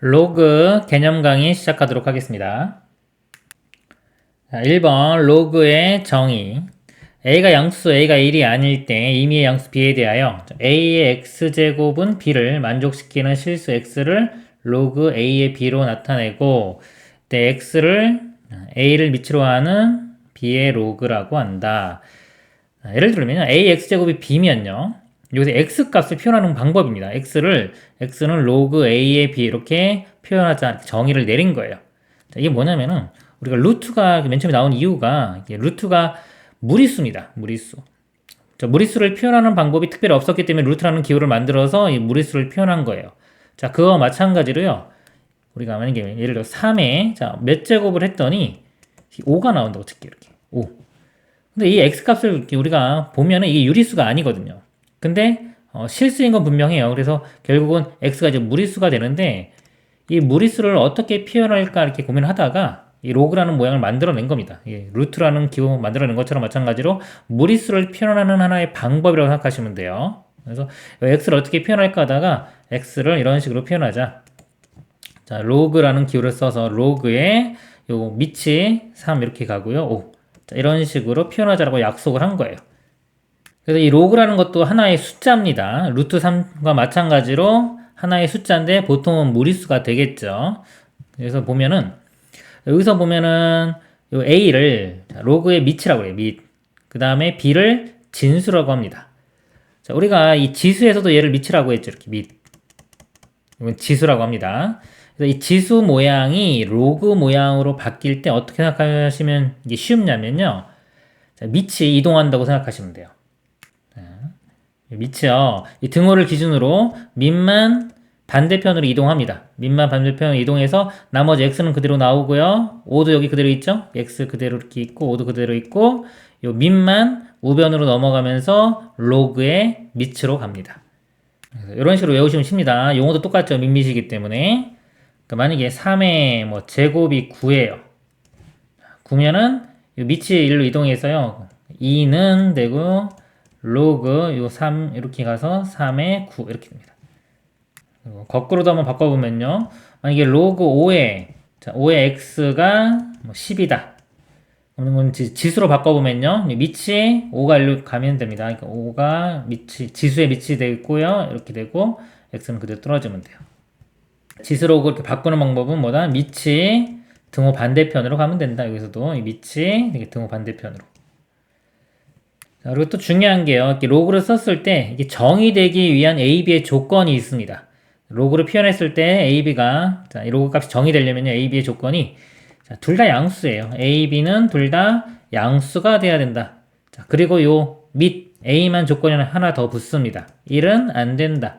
로그 개념 강의 시작하도록 하겠습니다. 자, 1번 로그의 정의. a가 양수 a가 1이 아닐 때 임의의 양수 b에 대하여 a의 x제곱은 b를 만족시키는 실수 x를 로그 a의 b로 나타내고 x를 a를 미치로 하는 b의 로그라고 한다. 예를 들면 a x제곱이 b면요. 여기서 x 값을 표현하는 방법입니다. x는 로그 a의 b 이렇게 표현하자 정의를 내린 거예요. 자, 이게 뭐냐면은 우리가 루트가 맨 처음에 나온 이유가 루트가 무리수입니다. 무리수. 자, 무리수를 표현하는 방법이 특별히 없었기 때문에 루트라는 기호를 만들어서 이 무리수를 표현한 거예요. 자, 그거와 마찬가지로요. 우리가 만약에 예를 들어 3에 몇 제곱을 했더니 5가 나온다고 칠게요. 이렇게 5. 근데 이 x값을 우리가 보면은 이게 유리수가 아니거든요. 근데 실수인 건 분명해요. 그래서 결국은 x가 이제 무리수가 되는데 이 무리수를 어떻게 표현할까 이렇게 고민하다가 이 로그라는 모양을 만들어낸 겁니다. 루트라는 기호 만들어낸 것처럼 마찬가지로 무리수를 표현하는 하나의 방법이라고 생각하시면 돼요. 그래서 x를 어떻게 표현할까 하다가 x를 이런 식으로 표현하자. 자, 로그라는 기호를 써서 로그에 요 밑이 3 이렇게 가고요. 5. 자, 이런 식으로 표현하자라고 약속을 한 거예요. 그래서 이 로그라는 것도 하나의 숫자입니다. 루트 3과 마찬가지로 하나의 숫자인데 보통은 무리수가 되겠죠. 그래서 보면은 여기서 보면은 요 a를 로그의 밑이라고 해요. 밑. 그 다음에 b를 진수라고 합니다. 자, 우리가 이 지수에서도 얘를 밑이라고 했죠. 이렇게 밑. 이건 지수라고 합니다. 그래서 이 지수 모양이 로그 모양으로 바뀔 때 어떻게 생각하시면 이게 쉽냐면요. 자, 밑이 이동한다고 생각하시면 돼요. 밑이요. 이 등호를 기준으로 밑만 반대편으로 이동합니다. 밑만 반대편으로 이동해서 나머지 x는 그대로 나오고요. 5도 여기 그대로 있죠? x 그대로 이렇게 있고 5도 그대로 있고 요 밑만 우변으로 넘어가면서 로그의 밑으로 갑니다. 이런 식으로 외우시면 쉽니다. 용어도 똑같죠. 밑이기 때문에. 그러니까 만약에 3의 뭐 제곱이 9예요. 9면은 밑이 1로 이동해서요. 2는 되고 로그 요 3 이렇게 가서 3의 9 이렇게 됩니다. 거꾸로도 한번 바꿔보면요. 만약에 로그 5의 5의 x가 뭐 10이다. 그러면 지수로 바꿔보면요. 밑이 5가 일로 가면 됩니다. 그러니까 5가 지수의 밑이 되고요. 이렇게 되고 x는 그대로 떨어지면 돼요. 지수로 그렇게 바꾸는 방법은 뭐다? 밑이 등호 반대편으로 가면 된다. 여기서도 이 밑이 등호 반대편으로. 자, 그리고 또 중요한 게요. 이렇게 로그를 썼을 때 이게 정의되기 위한 a, b의 조건이 있습니다. 로그를 표현했을 때 a, b가 이 로그 값이 정의되려면 a, b의 조건이 둘 다 양수예요. a, b는 둘 다 양수가 돼야 된다. 자, 그리고 요 밑 a만 조건이 하나 더 붙습니다. 1은 안 된다.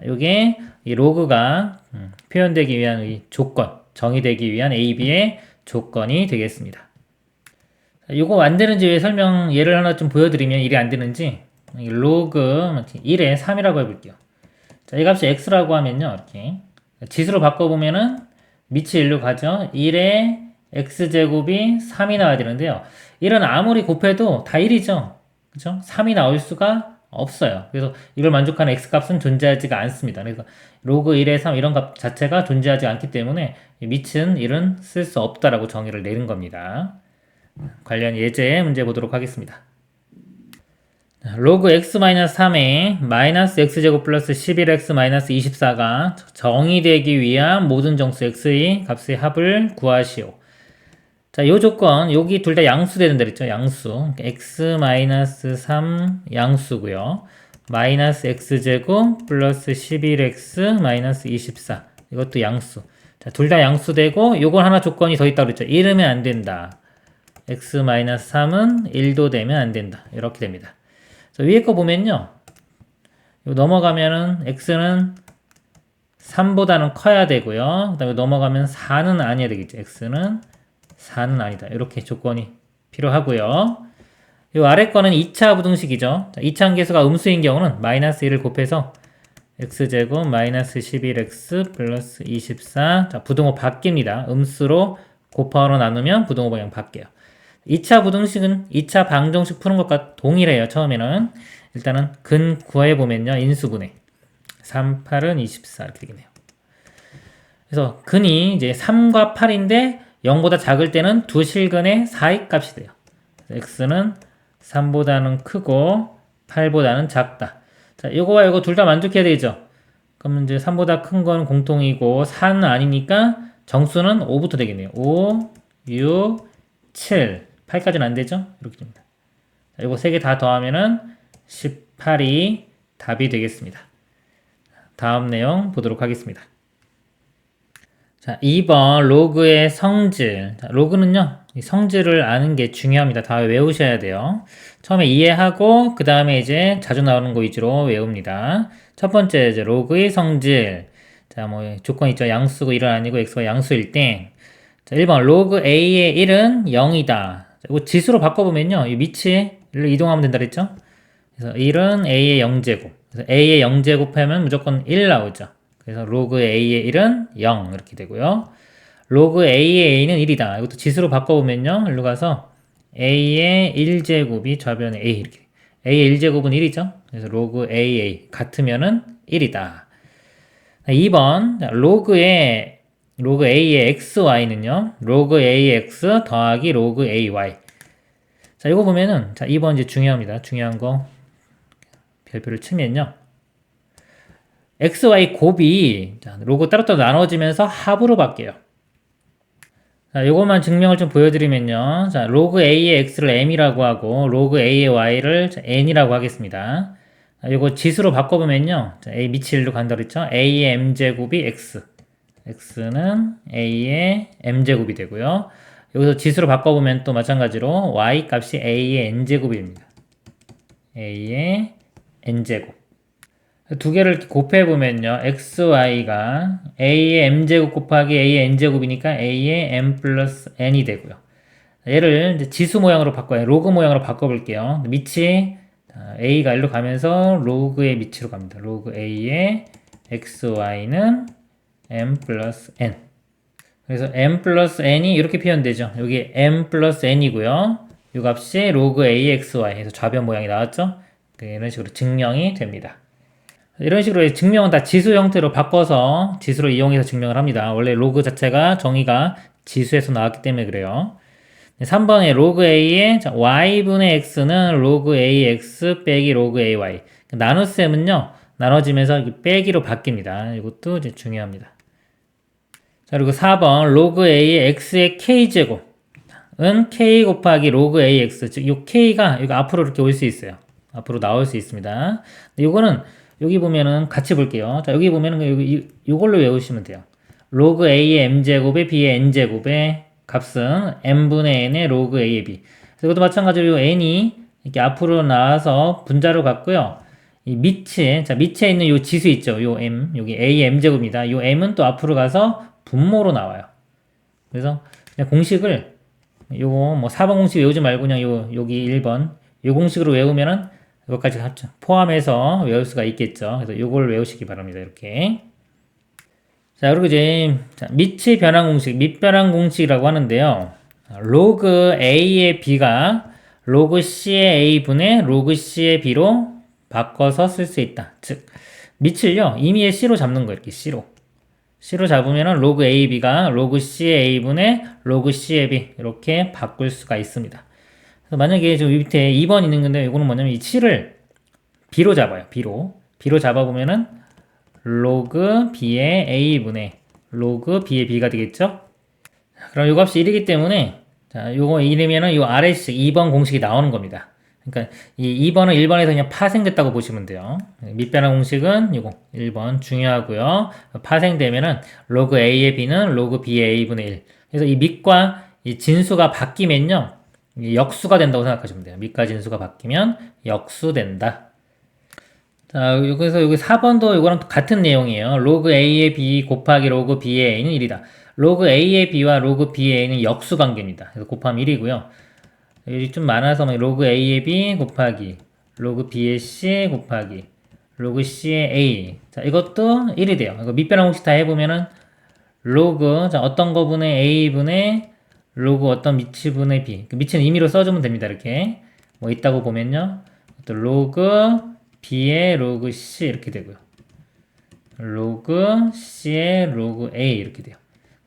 요게 이 로그가 표현되기 위한 이 조건, 정의되기 위한 a, b의 조건이 되겠습니다. 요거 안 되는지 왜 설명 예를 하나 좀 보여드리면 일이 안 되는지 로그 1에 3이라고 해볼게요. 자, 이 값이 x라고 하면요. 이렇게 지수로 바꿔보면은 밑이 1로 가죠. 1에 x제곱이 3이 나와야 되는데요. 1은 아무리 곱해도 다 1이죠. 그죠? 3이 나올 수가 없어요. 그래서 이걸 만족하는 x값은 존재하지가 않습니다. 그래서 로그 1에 3 이런 값 자체가 존재하지 않기 때문에 밑은 1은 쓸 수 없다라고 정의를 내린 겁니다. 관련 예제 문제 보도록 하겠습니다. 로그 x-3에 마이너스 x제곱 플러스 11x-24가 정의되기 위한 모든 정수 x의 값의 합을 구하시오. 자, 요 조건, 여기 둘 다 양수 되는 데 있죠. 양수. x-3 양수고요. 마이너스 x제곱 플러스 11x-24 이것도 양수. 자, 둘 다 양수 되고 요건 하나 조건이 더 있다고 그랬죠. 1이면 안 된다. x-3은 1도 되면 안 된다. 이렇게 됩니다. 위에 거 보면요. 넘어가면은 x는 3보다는 커야 되고요. 그 다음에 넘어가면 4는 아니어야 되겠죠. x는 4는 아니다. 이렇게 조건이 필요하고요. 이 아래 거는 2차 부등식이죠. 2차 함계수가 음수인 경우는 마이너스 1을 곱해서 x제곱 마이너스 11x 플러스 24 자, 부등호 바뀝니다. 음수로 곱하로 나누면 부등호 방향 바뀌어요. 2차 부등식은 2차 방정식 푸는 것과 동일해요. 처음에는 일단은 근 구해보면요. 인수분해 3, 8은 24 이렇게 되겠네요. 그래서 근이 이제 3과 8인데 0보다 작을 때는 두 실근의 사이 값이 돼요. x는 3보다는 크고 8보다는 작다. 자, 이거와 이거 둘 다 만족해야 되죠. 그러면 이제 3보다 큰 건 공통이고 4는 아니니까 정수는 5부터 되겠네요. 5, 6, 7, 8까지는 안 되죠? 이렇게 됩니다. 자, 이거 세 개 다 더하면은 18이 답이 되겠습니다. 다음 내용 보도록 하겠습니다. 자, 2번 로그의 성질. 자, 로그는요, 이 성질을 아는 게 중요합니다. 다 외우셔야 돼요. 처음에 이해하고, 그 다음에 이제 자주 나오는 거 위주로 외웁니다. 첫 번째, 이제 로그의 성질. 자, 뭐, 조건 있죠. 양수고 1은 아니고 x가 양수일 때. 자, 1번, 로그 a의 1은 0이다. 자, 이거 지수로 바꿔보면요, 이 위치를 이동하면 된다 그랬죠? 그래서 1은 a의 0제곱. 그래서 a의 0제곱 하면 무조건 1 나오죠. 그래서 로그 a의 1은 0 이렇게 되고요. 로그 a의 a는 1이다. 이것도 지수로 바꿔보면요. 일로 가서 a의 1제곱이 좌변에 a 이렇게. a의 1제곱은 1이죠. 그래서 로그 aa 같으면은 1이다. 2번 로그 a의 xy는요. 로그 a의 x 더하기 로그 ay. 자, 이거 보면은 자, 2번 이제 중요합니다. 중요한 거 별표를 치면요. XY 곱이 로그 따로따로 나눠지면서 합으로 바뀌어요. 자, 요것만 증명을 좀 보여드리면요. 자, 로그 A의 X를 M이라고 하고, 로그 A의 Y를 N이라고 하겠습니다. 자, 요거 지수로 바꿔보면요. 자, A 미치 1로 간다 그랬죠? A의 M제곱이 X. X는 A의 M제곱이 되고요. 여기서 지수로 바꿔보면 또 마찬가지로 Y 값이 A의 N제곱이 됩니다. A의 N제곱. 두 개를 이렇게 곱해보면요. xy가 a의 m제곱 곱하기 a의 n제곱이니까 a의 m 플러스 n이 되고요. 얘를 이제 지수 모양으로 바꿔요. 로그 모양으로 바꿔볼게요. 밑이 a가 1로 가면서 로그의 밑으로 갑니다. 로그 a의 xy는 m 플러스 n. 그래서 m 플러스 n이 이렇게 표현되죠. 여기 m 플러스 n이고요. 이 값이 로그 a xy 해서 좌변 모양이 나왔죠. 이런 식으로 증명이 됩니다. 이런 식으로 증명은 다 지수 형태로 바꿔서 지수로 이용해서 증명을 합니다. 원래 로그 자체가 정의가 지수에서 나왔기 때문에 그래요. 3번에 로그 a의 y분의 x는 로그 ax 빼기 로그 ay. 나눗셈은요, 나눠지면서 빼기로 바뀝니다. 이것도 이제 중요합니다. 자, 그리고 4번 로그 a의 x의 k제곱은 k 곱하기 로그 ax. 즉, 이 k가 여기 앞으로 이렇게 올 수 있어요. 앞으로 나올 수 있습니다. 이거는 여기 보면은 같이 볼게요. 자, 여기 보면은 여기 이걸로 외우시면 돼요. 로그 a의 m제곱에 b의 n제곱의 값은 m분의 n의 로그 a의 b. 그래서 이것도 마찬가지로 n이 이렇게 앞으로 나와서 분자로 갔고요. 이 밑에, 자, 밑에 있는 요 지수 있죠. 요 m, 여기 a의 m제곱입니다. 요 m은 또 앞으로 가서 분모로 나와요. 그래서 그냥 공식을 요거 뭐 4번 공식 외우지 말고 그냥 여기 1번 요 공식으로 외우면은 이것까지 포함해서 외울 수가 있겠죠. 그래서 이걸 외우시기 바랍니다. 이렇게. 자, 그리고 이제 밑의 변환 공식, 밑변환 공식이라고 하는데요. 로그 A의 B가 로그 C의 A분의 로그 C의 B로 바꿔서 쓸 수 있다. 즉, 밑을요, 임의의 C로 잡는 거예요. 이렇게 C로. C로 잡으면은 로그 A, B가 로그 C의 A분의 로그 C의 B 이렇게 바꿀 수가 있습니다. 만약에 저 밑에 2번 있는 건데 이거는 뭐냐면 이 7을 b로 잡아요. b로 잡아보면은 로그 b의 a분의 로그 b의 b가 되겠죠? 그럼 이 값이 1이기 때문에 자, 요거 1이면은 요 아래식 2번 공식이 나오는 겁니다. 그러니까 이 2번은 1번에서 그냥 파생됐다고 보시면 돼요. 밑변환 공식은 이거 1번 중요하고요. 파생되면은 로그 a의 b는 로그 b의 a분의 1. 그래서 이 밑과 이 진수가 바뀌면요. 역수가 된다고 생각하시면 돼요. 밑과 진수가 바뀌면 역수된다. 자, 여기서 여기 4번도 이거랑 같은 내용이에요. 로그 A의 B 곱하기 로그 B의 A는 1이다. 로그 A의 B와 로그 B의 A는 역수 관계입니다. 그래서 곱하면 1이고요. 여기 좀 많아서 로그 A의 B 곱하기 로그 B의 C 곱하기 로그 C의 A. 자, 이것도 1이 돼요. 이거 밑변환 공식 다 해보면은 로그, 자, 어떤 거분의 A분의 로그 어떤 미치분의 B. 그 미치는 임의로 써주면 됩니다. 이렇게. 뭐 있다고 보면요. 또 로그 B의 로그 C 이렇게 되고요. 로그 C의 로그 A 이렇게 돼요.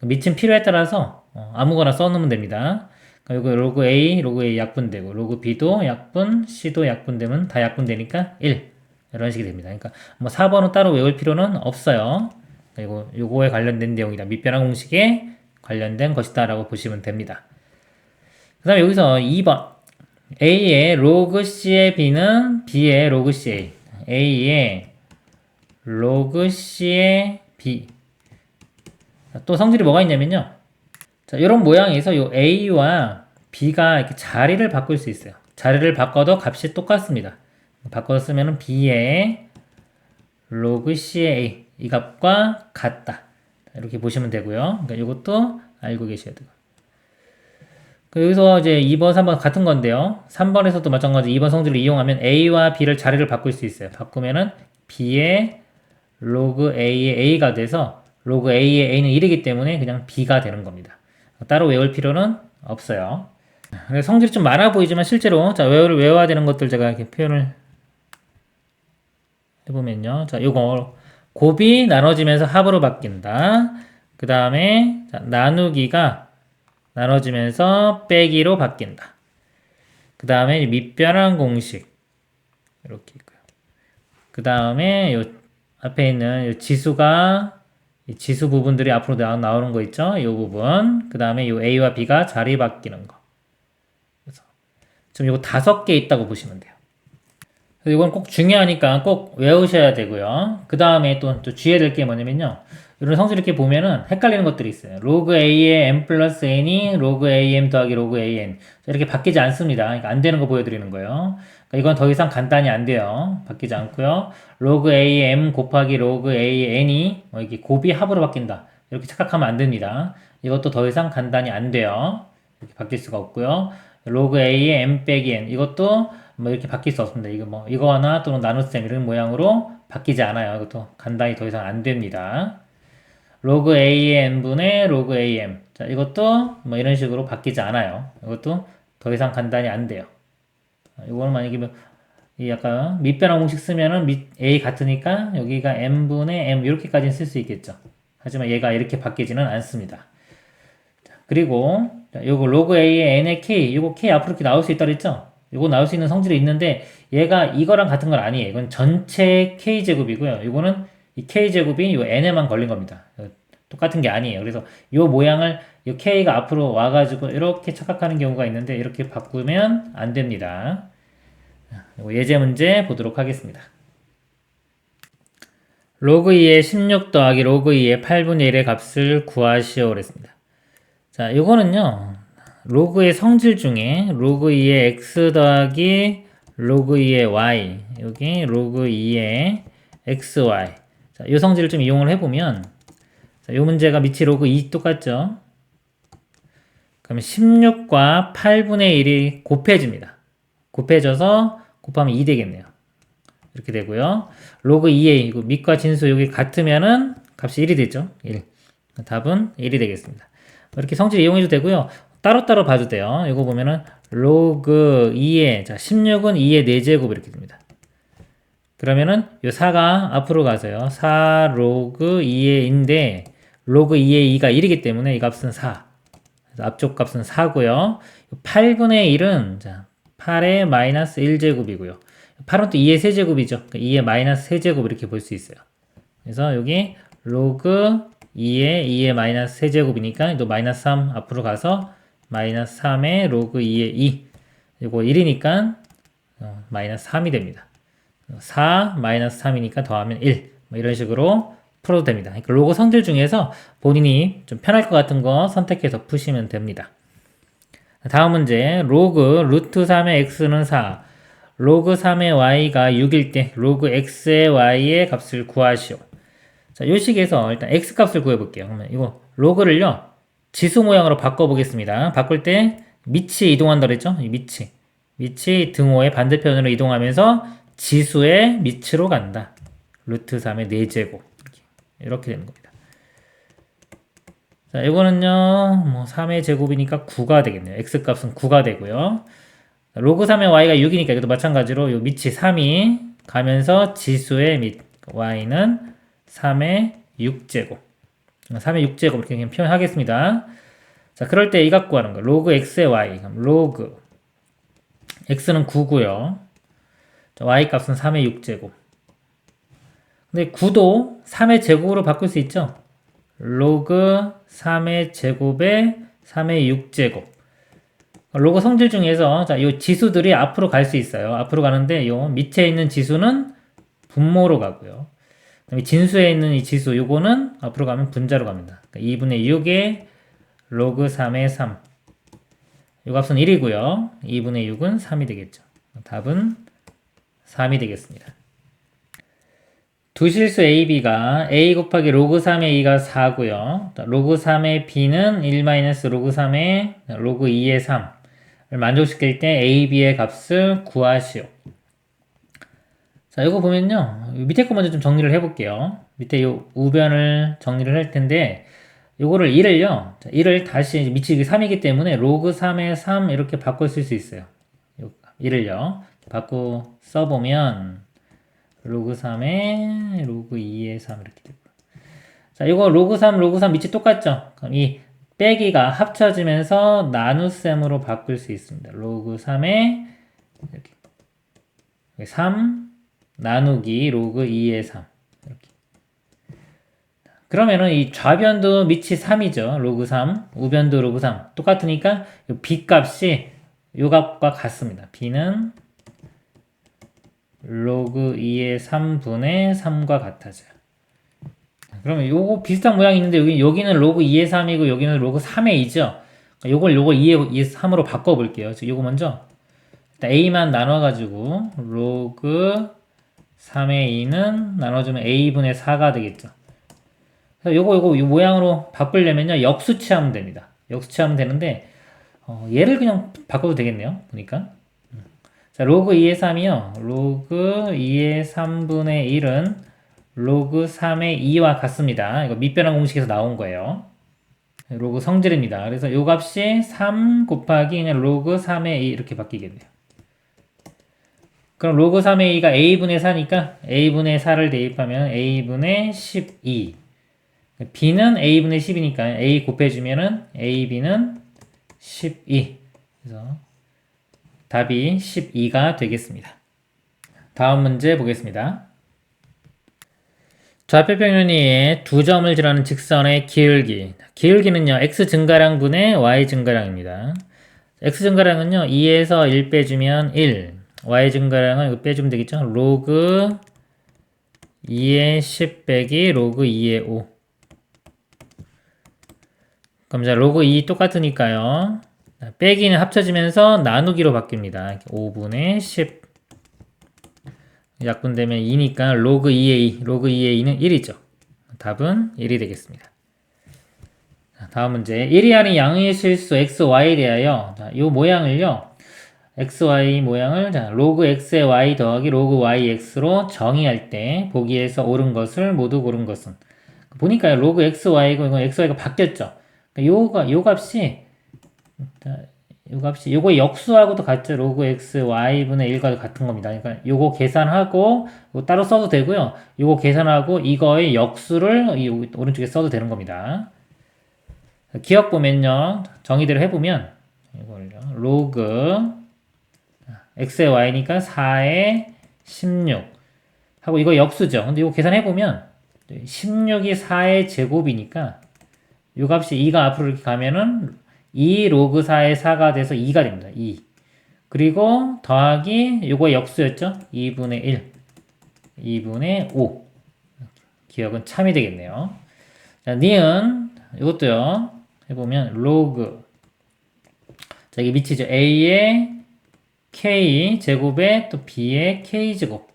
밑은 필요에 따라서 아무거나 써놓으면 됩니다. 그러니까 이거 로그 A 약분되고 로그 B도 약분, C도 약분되면 다 약분되니까 1 이런 식이 됩니다. 그러니까 뭐 4번은 따로 외울 필요는 없어요. 그리고 요거에 관련된 내용이다. 밑변환 공식에 관련된 것이다 라고 보시면 됩니다. 그 다음에 여기서 2번 A의 로그 C의 B는 B의 로그 C의 A의 로그 C의 B. 또 성질이 뭐가 있냐면요. 자, 이런 모양에서 요 A와 B가 이렇게 자리를 바꿀 수 있어요. 자리를 바꿔도 값이 똑같습니다. 바꿔서 쓰면은 B의 로그 C의 A 이 값과 같다. 이렇게 보시면 되고요. 그러니까 이것도 알고 계셔야 돼요. 여기서 이제 2번, 3번 같은 건데요. 3번에서도 마찬가지 2번 성질을 이용하면 A와 B를 자리를 바꿀 수 있어요. 바꾸면은 B의 로그 A의 A가 돼서 로그 A의 A는 1이기 때문에 그냥 B가 되는 겁니다. 따로 외울 필요는 없어요. 성질이 좀 많아 보이지만 실제로 자 외워야 되는 것들 제가 이렇게 표현을 해보면요. 자 요거 곱이 나눠지면서 합으로 바뀐다. 그 다음에 나누기가 나눠지면서 빼기로 바뀐다. 그 다음에 밑변환 공식 이렇게 있고요. 그 다음에 요 앞에 있는 요 지수가 이 지수 부분들이 앞으로 나오는 거 있죠? 이 부분. 그 다음에 요 A와 B가 자리 바뀌는 거. 그래서 지금 요거 5개 있다고 보시면 돼요. 이건 꼭 중요하니까 꼭 외우셔야 되고요. 그 다음에 또 주의해야 될 게 뭐냐면요. 이런 성질 이렇게 보면은 헷갈리는 것들이 있어요. 로그 A의 M 플러스 N이 로그 AM 더하기 로그 AN. 이렇게 바뀌지 않습니다. 그러니까 안 되는 거 보여드리는 거예요. 그러니까 이건 더 이상 간단히 안 돼요. 바뀌지 않고요. 로그 AM 곱하기 로그 AN이 뭐 이렇게 곱이 합으로 바뀐다. 이렇게 착각하면 안 됩니다. 이것도 더 이상 간단히 안 돼요. 이렇게 바뀔 수가 없고요. 로그 A의 M 빼기 N. 이것도 뭐 이렇게 바뀔 수 없습니다. 이거 뭐 이거나 또는 나눗셈 이런 모양으로 바뀌지 않아요. 이것도 간단히 더 이상 안 됩니다. 로그 A의 n분의 로그 AM. 자, 이것도 뭐 이런 식으로 바뀌지 않아요. 이것도 더 이상 간단히 안 돼요. 이거는 만약에 이 약간 밑변환 공식 쓰면은 A 같으니까 여기가 n분의 m 이렇게까지는 쓸 수 있겠죠. 하지만 얘가 이렇게 바뀌지는 않습니다. 자, 그리고 요거 로그 A의 n의 k, 요거 k 앞으로 이렇게 나올 수 있다 그랬죠? 요거 나올 수 있는 성질이 있는데 얘가 이거랑 같은 건 아니에요. 이건 전체 k제곱이고요. 이거는 이 k제곱이 요 n에만 걸린 겁니다. 똑같은 게 아니에요. 그래서 요 모양을 요 k가 앞으로 와가지고 이렇게 착각하는 경우가 있는데 이렇게 바꾸면 안 됩니다. 예제 문제 보도록 하겠습니다. 로그 2의 16 더하기 로그 2의 8분의 1의 값을 구하시오 그랬습니다. 자, 요거는요. 로그의 성질 중에 로그 2의 x 더하기 로그 2의 y 여기 로그 2의 xy 자, 이 성질을 좀 이용을 해보면 자, 이 문제가 밑이 로그 2 똑같죠? 그러면 16과 8분의 1이 곱해집니다. 곱해져서 곱하면 2 되겠네요. 이렇게 되고요. 로그 2의 이거 밑과 진수 여기 같으면은 값이 1이 되죠. 1. 답은 1이 되겠습니다. 이렇게 성질 이용해도 되고요. 따로따로 봐도 돼요. 이거 보면은 로그 2의 자 16은 2의 4제곱 이렇게 됩니다. 그러면은 요 4가 앞으로 가서요. 4 로그 2의 2인데 로그 2의 2가 1이기 때문에 이 값은 4. 그래서 앞쪽 값은 4고요. 8분의 1은 자 8의 마이너스 1제곱이고요. 8은 또 2의 세제곱이죠. 2의 마이너스 세제곱 이렇게 볼 수 있어요. 그래서 여기 로그 2의 마이너스 세제곱이니까 또 마이너스 3 앞으로 가서 마이너스 3의 로그 2의 2 이거 1이니까 마이너스 3이 됩니다. 4 마이너스 3이니까 더하면 1 뭐 이런 식으로 풀어도 됩니다. 그러니까 로그 성질 중에서 본인이 좀 편할 것 같은 거 선택해서 푸시면 됩니다. 다음 문제 로그 루트 3의 x는 4 로그 3의 y가 6일 때 로그 x의 y의 값을 구하시오. 자, 요 식에서 일단 x 값을 구해볼게요. 그러면 이거 로그를요 지수 모양으로 바꿔보겠습니다. 바꿀 때 밑이 이동한다 그랬죠? 이 밑이 등호의 반대편으로 이동하면서 지수의 밑으로 간다. 루트 3의 4제곱 이렇게 되는 겁니다. 자, 이거는요 뭐 3의 제곱이니까 9가 되겠네요. x 값은 9가 되고요. 로그 3의 y가 6이니까 이것도 마찬가지로 요 밑이 3이 가면서 지수의 밑 y는 3의 6제곱. 3의 6제곱 이렇게 그냥 표현하겠습니다. 자, 그럴 때 이 갖고 하는 거. 로그 x의 y. 그럼 로그 x는 9고요. y 값은 3의 6제곱. 근데 9도 3의 제곱으로 바꿀 수 있죠? 로그 3의 제곱에 3의 6제곱. 로그 성질 중에서 자, 이 지수들이 앞으로 갈 수 있어요. 앞으로 가는데 요 밑에 있는 지수는 분모로 가고요. 그다음에 진수에 있는 이 지수 요거는 앞으로 가면 분자로 갑니다. 그러니까 2분의 6에 로그 3의 3. 요 값은 1이고요. 2분의 6은 3이 되겠죠. 답은 3이 되겠습니다. 두 실수 a, b가 a 곱하기 로그 3의 2가 4고요. 로그 3의 b는 1 로그 3의 로그 2의 3을 만족시킬 때 a, b의 값을 구하시오. 자, 이거 보면요. 밑에 거 먼저 좀 정리를 해볼게요. 밑에 요 우변을 정리를 할 텐데, 요거를 1을요. 1을 다시 미치기 3이기 때문에 로그 3의 3 이렇게 바꿔 쓸 수 있어요. 1을요. 바꿔 써보면 로그 3에 로그 2의 3 이렇게 되고. 자, 이거 로그 3, 로그 3 밑이 똑같죠? 그럼 이 빼기가 합쳐지면서 나눗셈으로 바꿀 수 있습니다. 로그 3에 이렇게 3 나누기 로그 2의 3 이렇게. 그러면은 이 좌변도 밑이 3이죠. 로그 3, 우변도 로그 3 똑같으니까 b 값이 요 값과 같습니다. b는 로그 2의 3분의 3과 같아져요. 그러면 요거 비슷한 모양이 있는데 여기는 로그 2의 3이고 여기는 로그 3의 2죠. 요걸 2의 3으로 바꿔볼게요. 요거 먼저 일단 a만 나눠가지고 로그 3의 2는 나눠주면 a분의 4가 되겠죠. 그래서 요거 요 모양으로 바꾸려면요 역수치하면 됩니다. 역수치하면 되는데 얘를 그냥 바꿔도 되겠네요. 보니까 자, 로그 2의 3이요. 로그 2의 3분의 1은 로그 3의 2와 같습니다. 이거 밑변환 공식에서 나온 거예요. 로그 성질입니다. 그래서 요 값이 3 곱하기 그냥 로그 3의 2 이렇게 바뀌겠네요. 그럼 로그 3의 2가 a분의 4니까 a분의 4를 대입하면 a분의 12. b는 a분의 10이니까 a 곱해주면은 ab는 12. 그래서 답이 12가 되겠습니다. 다음 문제 보겠습니다. 좌표평면이의 두 점을 지나는 직선의 기울기. 기울기는요, x 증가량 분의 y 증가량입니다. x 증가량은요, 2에서 1 빼주면 1. y 증가량은 이거 빼주면 되겠죠? 로그 2의 10 빼기 로그 2의 5. 그럼 자, 로그 2 똑같으니까요. 빼기는 합쳐지면서 나누기로 바뀝니다. 5분의 10. 약분되면 2니까 로그 2의 2. 로그 2의 2는 1이죠. 답은 1이 되겠습니다. 다음 문제. 1이 하는 양의 실수 xy에 대하여 이 모양을요. xy 모양을 로그 x의 y 더하기 로그 y x로 정의할 때 보기에서 옳은 것을 모두 고른 것은 보니까요. 로그 xy고 이건 xy가 바뀌었죠. 요 값이 요거 역수하고도 같죠. 로그 x y분의 1과도 같은 겁니다. 그러니까 요거 계산하고 따로 써도 되고요. 요거 계산하고 이거의 역수를 이 오른쪽에 써도 되는 겁니다. 기억 보면요. 정의대로 해보면 이걸요. 로그 x의 y니까 4의 16 하고 이거 역수죠. 근데 이거 계산해보면 16이 4의 제곱이니까 요 값이 2가 앞으로 이렇게 가면은 2 로그 4의 4가 돼서 2가 됩니다. 2. 그리고 더하기 요거의 역수였죠? 2분의 1. 2분의 5. 기억은 참이 되겠네요. 자, 니은 이것도요. 해보면 로그 자, 이게 밑이죠. a의 k 제곱에 또 b의 k 제곱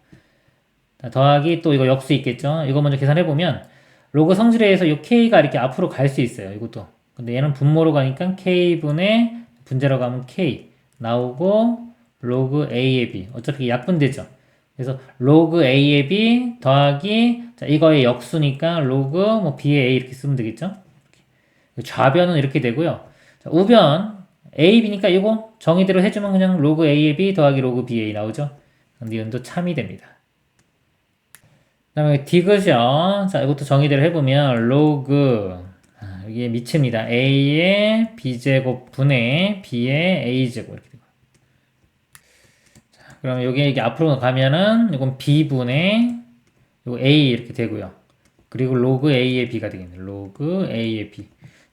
더하기 또 이거 역수 있겠죠. 이거 먼저 계산해보면 로그 성질에 의해서 이 k가 이렇게 앞으로 갈 수 있어요. 이것도. 근데 얘는 분모로 가니까 k분의 분자로 가면 k 나오고 로그 a의 b 어차피 약분되죠. 그래서 로그 a의 b 더하기 자, 이거의 역수니까 로그 뭐 b의 a 이렇게 쓰면 되겠죠. 좌변은 이렇게 되고요. 자, 우변 a, b니까 이거 정의대로 해주면 그냥 로그 a의 b 더하기 로그 b의 a 나오죠. 니은도 참이 됩니다. 다음에 디귿이요. 자, 이것도 정의대로 해보면 로그 여기에 미치입니다. a의 b제곱 분의 b의 a제곱 이렇게 되고. 자, 그러면 여기 이게 앞으로 가면은 이건 b분의 요거 a 이렇게 되고요. 그리고 로그 a의 b가 되겠네요. 로그 a의 b.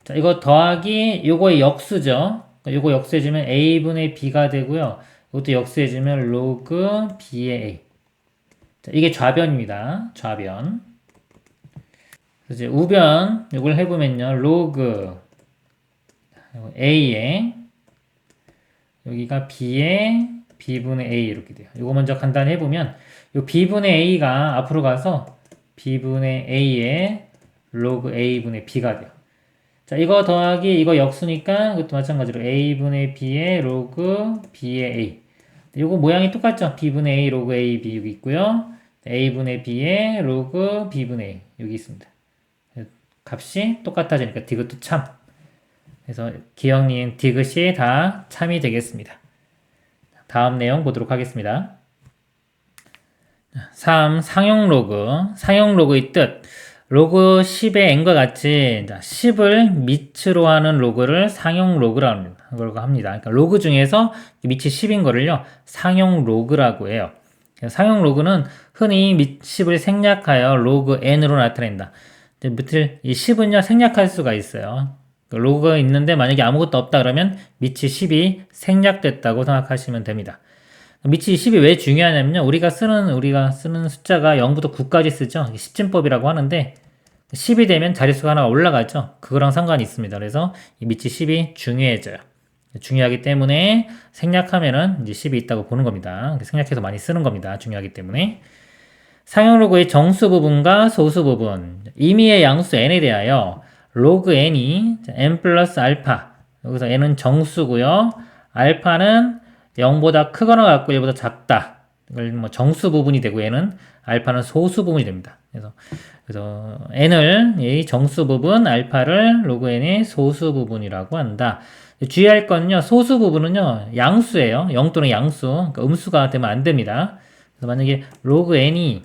자, 이거 더하기 요거의 역수죠. 요거 역수해주면 a분의 b가 되고요. 이것도 역수해주면 로그 b의 a. 자, 이게 좌변입니다. 좌변. 그래서 이제 우변 이걸 해보면요. 로그 a의 여기가 b의 b분의 a 이렇게 돼요. 이거 먼저 간단히 해보면 요 b분의 a가 앞으로 가서 b분의 a의 로그 a분의 b가 돼요. 자, 이거 더하기 이거 역수니까 이것도 마찬가지로 a분의 b의 로그 b의 a. 요거 모양이 똑같죠? b분의 a 로그 a b 여기 있고요. a분의 b의 로그 b분의 a 여기 있습니다. 값이 똑같아지니까 디귿도 참. 그래서 기억니은 디귿이 다 참이 되겠습니다. 다음 내용 보도록 하겠습니다. 3. 상용 로그. 상용 로그의 뜻. 로그 10의 n과 같이 10을 밑으로 하는 로그를 상용 로그라고 합니다. 그러니까 로그 중에서 밑이 10인 거를요. 상용 로그라고 해요. 상용 로그는 흔히 밑 10을 생략하여 로그 n으로 나타낸다. 밑을 이 10은요 생략할 수가 있어요. 로그가 있는데 만약에 아무것도 없다 그러면 밑이 10이 생략됐다고 생각하시면 됩니다. 밑이 10이 왜 중요하냐면요. 우리가 쓰는 숫자가 0부터 9까지 쓰죠. 십진법이라고 하는데 10이 되면 자릿수가 하나가 올라가죠. 그거랑 상관이 있습니다. 그래서 이 밑이 10이 중요해져요. 중요하기 때문에 생략하면은 이제 10이 있다고 보는 겁니다. 생략해서 많이 쓰는 겁니다. 중요하기 때문에. 상용 로그의 정수 부분과 소수 부분. 임의의 양수 n에 대하여 로그 n이 n 플러스 알파. 여기서 n은 정수고요. 알파는 0보다 크거나 같고 1보다 작다. 이걸 뭐 정수 부분이 되고 얘는 알파는 소수 부분이 됩니다. 그래서 n을 이 정수 부분 알파를 로그 n의 소수 부분이라고 한다. 주의할 건요. 소수 부분은요. 양수예요. 0 또는 양수. 그러니까 음수가 되면 안 됩니다. 그래서 만약에 로그 n이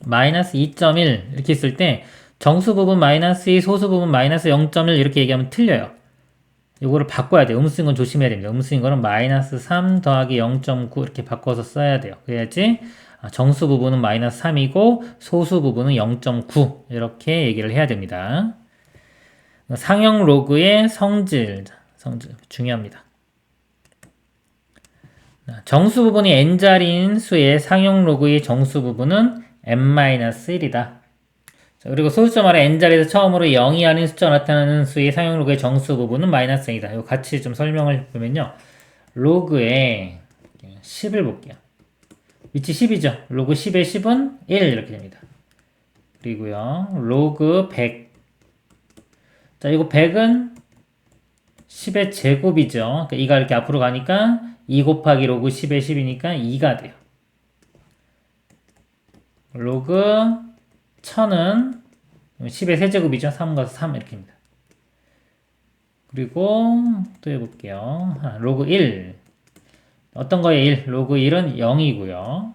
마이너스 2.1 이렇게 있을 때 정수 부분 마이너스 2, 소수 부분 마이너스 0.1 이렇게 얘기하면 틀려요. 이거를 바꿔야 돼요. 음수인 건 조심해야 됩니다. 음수인 거는 마이너스 3 더하기 0.9 이렇게 바꿔서 써야 돼요. 그래야지 정수 부분은 마이너스 3이고 소수 부분은 0.9 이렇게 얘기를 해야 됩니다. 상형 로그의 성질 중요합니다. 정수 부분이 n자리인 수의 상형 로그의 정수 부분은 n-1이다. 그리고 소수점 아래 n자리에서 처음으로 0이 아닌 숫자가 나타나는 수의 상형 로그의 정수 부분은 마이너스 n이다. 이거 같이 좀 설명을 보면요. 로그에 10을 볼게요. 위치 10이죠. 로그 10의 10은 1 이렇게 됩니다. 그리고요. 로그 100. 자, 이거 100은 10의 제곱이죠. 그러니까 2가 이렇게 앞으로 가니까 2 곱하기 로그 10의 10이니까 2가 돼요. 로그 1000은 10의 세제곱이죠. 3과 3 이렇게입니다. 그리고 또 해볼게요. 로그 1. 어떤 거에 1? 로그 1은 0이고요.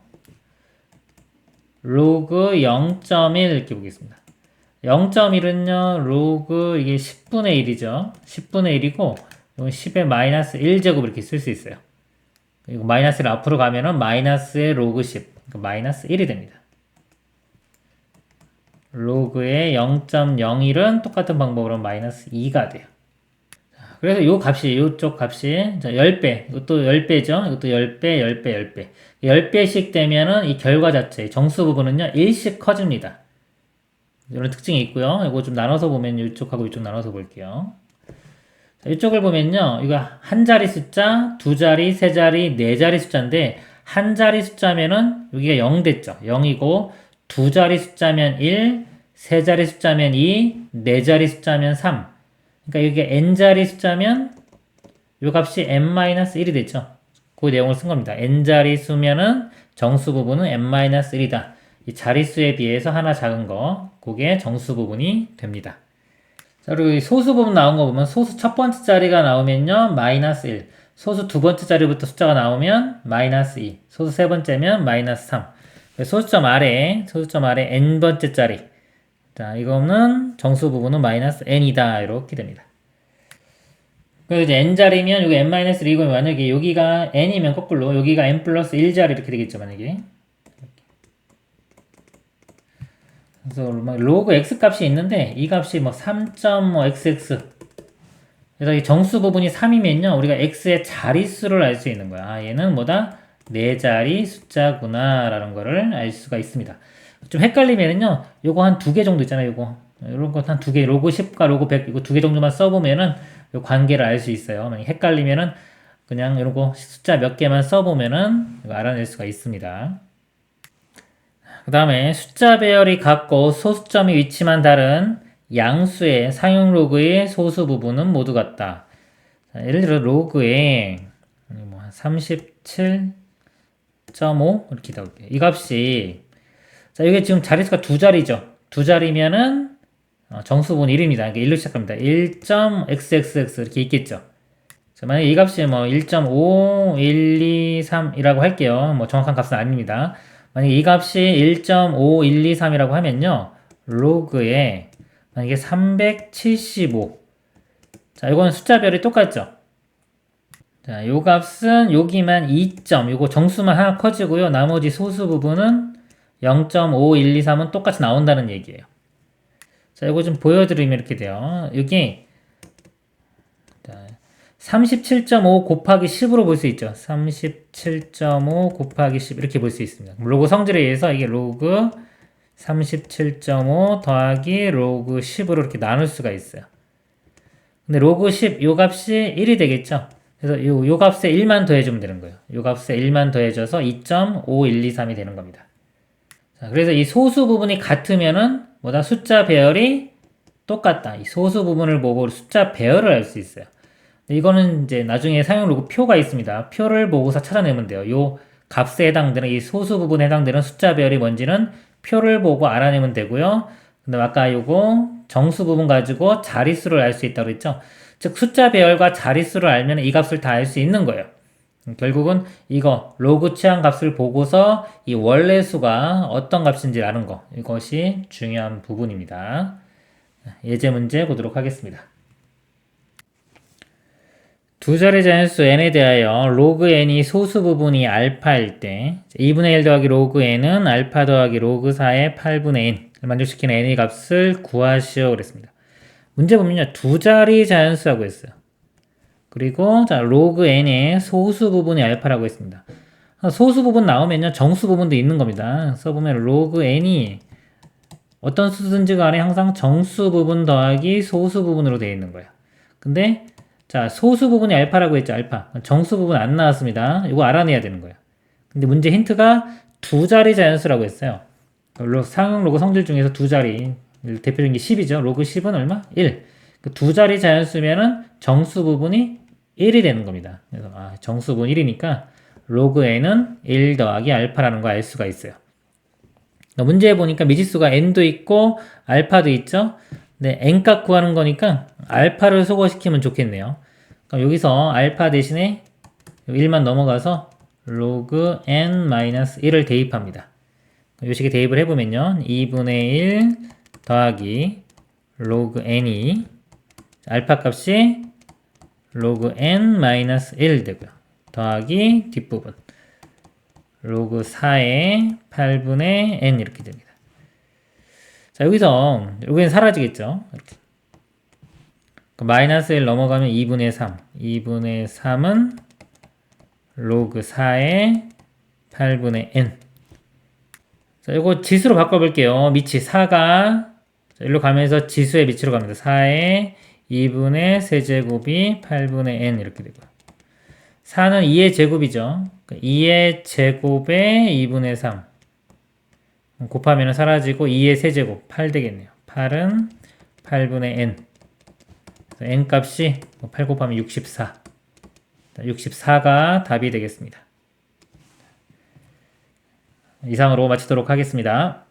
로그 0.1 이렇게 보겠습니다. 0.1은요. 로그 이게 10분의 1이죠. 10분의 1이고 이건 10의 마이너스 1제곱 이렇게 쓸 수 있어요. 그리고 마이너스를 앞으로 가면은 마이너스의 로그 10. 그러니까 마이너스 1이 됩니다. 로그의 0.01은 똑같은 방법으로 마이너스 2가 돼요. 그래서 요쪽 값이 10배, 이것도 10배죠. 이것도 10배, 10배, 10배. 10배씩 되면은 이 결과 자체, 정수 부분은요, 1씩 커집니다. 이런 특징이 있고요. 이거 좀 나눠서 보면 이쪽하고 이쪽 나눠서 볼게요. 자, 이쪽을 보면요. 이거 한 자리 숫자, 두 자리, 세 자리, 네 자리 숫자인데 한 자리 숫자면은 여기가 0 됐죠. 0이고 두 자리 숫자면 1, 세 자리 숫자면 2, 네 자리 숫자면 3. 그러니까 이게 n자리 숫자면 이 값이 n-1이 됐죠. 그 내용을 쓴 겁니다. n자리 수면은 정수 부분은 n-1이다. 이 자릿수에 비해서 하나 작은 거, 그게 정수 부분이 됩니다. 자, 그리고 이 소수 부분 나온 거 보면 소수 첫 번째 자리가 나오면요, 마이너스 1. 소수 두 번째 자리부터 숫자가 나오면 마이너스 2. 소수 세 번째면 마이너스 3. 소수점 아래 n번째 자리. 자, 이거는 정수 부분은 마이너스 n이다. 이렇게 됩니다. 그래서 이제 n자리면 여기 n-1이고 만약에 여기가 n이면 거꾸로 여기가 n 플러스 1자리 이렇게 되겠죠, 만약에. 그래서 로그 x 값이 있는데 이 값이 뭐 3.xx. 그래서 이 정수 부분이 3이면요, 우리가 x의 자릿수를 알 수 있는 거야. 아, 얘는 뭐다? 4자리 숫자구나 라는 거를 알 수가 있습니다. 좀 헷갈리면은요, 요거 한 2개 정도 있잖아요, 요거. 요런 거 한 2개, 로그 10과 로그 100, 이거 2개 정도만 써보면은 요 관계를 알 수 있어요. 만약 헷갈리면은 그냥 이런 거 숫자 몇 개만 써보면은 이거 알아낼 수가 있습니다. 그 다음에 숫자 배열이 같고 소수점이 위치만 다른 양수의 상용 로그의 소수 부분은 모두 같다. 자, 예를 들어 로그에 뭐 37.5 이렇게 나올게요. 이 값이, 자, 이게 지금 자릿수가 2자리죠. 2자리면은 정수분 1입니다. 그러니까 1로 시작합니다. 1.xxx 이렇게 있겠죠. 자, 만약에 이 값이 뭐 1.5, 1, 2, 3이라고 할게요. 뭐 정확한 값은 아닙니다. 만약에 이 값이 1.5, 1, 2, 3이라고 하면요, 로그에 만약에 375. 자, 이건 숫자별이 똑같죠. 자, 요 값은 여기만 2점, 요거 정수만 하나 커지고요. 나머지 소수 부분은 0.5, 1, 2, 3은 똑같이 나온다는 얘기예요. 자, 이거 좀 보여드리면 이렇게 돼요. 여기 37.5 곱하기 10으로 볼 수 있죠. 37.5 곱하기 10 이렇게 볼 수 있습니다. 로그 성질에 의해서 이게 로그 37.5 더하기 로그 10으로 이렇게 나눌 수가 있어요. 근데 로그 10 요 값이 1이 되겠죠. 그래서 요 값에 1만 더해주면 되는 거예요. 요 값에 1만 더해줘서 2.5123이 되는 겁니다. 자, 그래서 이 소수 부분이 같으면은 뭐다? 숫자 배열이 똑같다. 이 소수 부분을 보고 숫자 배열을 알 수 있어요. 이거는 이제 나중에 사용 로그 표가 있습니다. 표를 보고서 찾아내면 돼요. 요 값에 해당되는 이 소수 부분에 해당되는 숫자 배열이 뭔지는 표를 보고 알아내면 되고요. 근데 아까 요거 정수 부분 가지고 자릿수를 알 수 있다고 했죠. 즉 숫자 배열과 자릿수를 알면 이 값을 다 알 수 있는 거예요. 결국은 이거 로그 취한 값을 보고서 이 원래 수가 어떤 값인지 아는 거, 이것이 중요한 부분입니다. 예제 문제 보도록 하겠습니다. 두 자리 자연수 n에 대하여 로그 n이 소수 부분이 알파일 때 2분의 1 더하기 로그 n은 알파 더하기 로그 4의 8분의 n을 만족시키는 n의 값을 구하시오 그랬습니다. 문제 보면요, 두 자리 자연수라고 했어요. 그리고 자, 로그 n의 소수 부분이 알파라고 했습니다. 소수 부분 나오면요, 정수 부분도 있는 겁니다. 써보면 로그 n이 어떤 수든지 간에 항상 정수 부분 더하기 소수 부분으로 되어 있는 거예요. 근데 자, 소수 부분이 알파라고 했죠, 알파. 정수 부분 안 나왔습니다. 이거 알아내야 되는 거예요. 근데 문제 힌트가 두 자리 자연수라고 했어요. 상용 로그 성질 중에서 두 자리, 대표적인 게 10이죠. 로그 10은 얼마? 1. 그 두 자리 자연수면은 정수 부분이 1이 되는 겁니다. 그래서 정수 부분 1이니까 로그 n은 1 더하기 알파라는 거 알 수가 있어요. 문제에 보니까 미지수가 n도 있고 알파도 있죠. 네, n값 구하는 거니까 알파를 소거시키면 좋겠네요. 그럼 여기서 알파 대신에 1만 넘어가서 로그 n-1을 대입합니다. 이 식에 대입을 해보면요, 2분의 1 더하기 로그 n이 알파 값이 로그 n-1 되고요. 더하기 뒷부분 로그 4의 8분의 n 이렇게 됩니다. 자, 여기는 사라지겠죠. 이렇게. 마이너스 1 넘어가면 2분의 3. 2분의 3은 로그 4의 8분의 n. 자, 이거 지수로 바꿔볼게요. 미치 4가 일로 가면서 지수의 미치로 갑니다. 4의 2분의 세제곱이 8분의 n 이렇게 되고요. 4는 2의 제곱이죠. 2의 제곱에 2분의 3. 곱하면 사라지고 2의 세제곱 8 되겠네요. 8은 8분의 n. n 값이 8 곱하면 64. 64가 답이 되겠습니다. 이상으로 마치도록 하겠습니다.